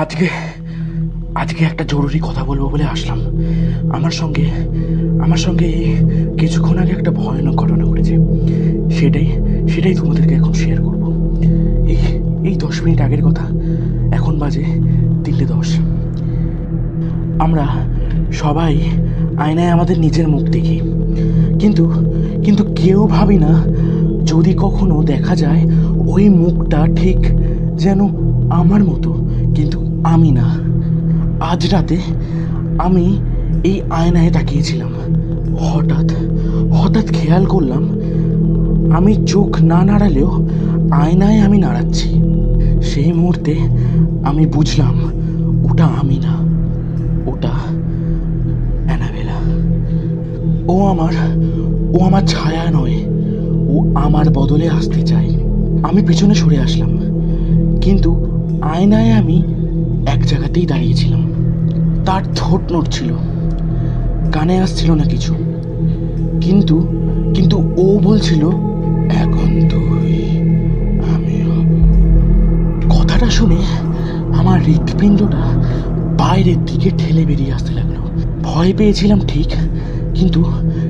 আজকে আজকে একটা জরুরি কথা বলবো বলে আসলাম। আমার সঙ্গে এই কিছুক্ষণ আগে একটা ভয়ানক ঘটনা ঘটেছে। সেটাই সেটাই তোমাদেরকে এখন শেয়ার করব। এই এই 10 মিনিট আগের কথা। এখন বাজে 3:10। আমরা সবাই আয়নায় আমাদের নিজের মুখ দেখি, কিন্তু কিন্তু কেউ ভাবি না যদি কখনো দেখা যায় ওই মুখটা ঠিক যেন আমার মতো, কিন্তু আমি না। আজ রাতে আমি এই আয়নায় তাকিয়েছিলাম। হঠাৎ হঠাৎ খেয়াল করলাম আমি চোখ না নাড়ালেও আয়নায় আমি নাড়াচ্ছি। সেই মুহূর্তে আমি বুঝলাম ওটা আমি না, ওটা অ্যানাবেলা। ও আমার ছায়া নয়, ও আমার বদলে আসতে চায়। আমি পিছনে সরে আসলাম, কিন্তু আয়নায় আমি এক জায়গাতেই দাঁড়িয়েছিলাম। তার ঠোঁট নড়ছিল, কানে আসছিল না কিছু, কিন্তু কিন্তু ও বলছিল, এখন তুই আমি হব। কথাটা শুনে আমার হৃৎপিণ্ডটা বাইরের দিকে ঠেলে বেরিয়ে আসতে লাগলো। ভয় পেয়েছিলাম ঠিক, কিন্তু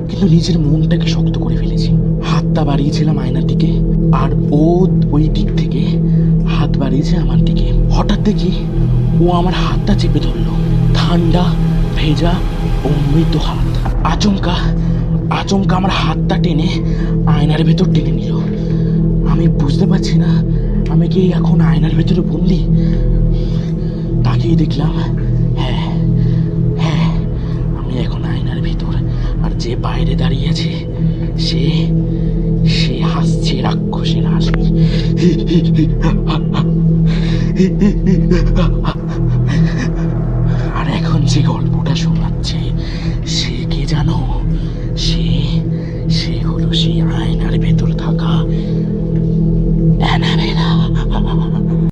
কিন্তু নিজের মনটাকে শক্ত করে ফেলেছি। হাতটা বাড়িয়েছিলাম আয়নার দিকে, আর ও ওই দিক থেকে হাত বাড়িয়েছে আমার দিকে। হঠাৎ দেখি ও আমার হাতটা চেপে ধরলো, ঠান্ডা ভেজা ও মৃদু হাত। আচমকা আচমকা আমার হাতটা টেনে আয়নার ভেতর টেনে নিল। আমি বুঝতে পারছি না আমি কি এখন আয়নার ভেতরে বন্দি। তাকিয়ে দেখলাম, হ্যাঁ হ্যাঁ, আমি এখন আয়নার ভেতর, আর যে বাইরে দাঁড়িয়ে আছে সে সে হাসছে রাক্ষসের হাসি। আর এখন যে গল্পটা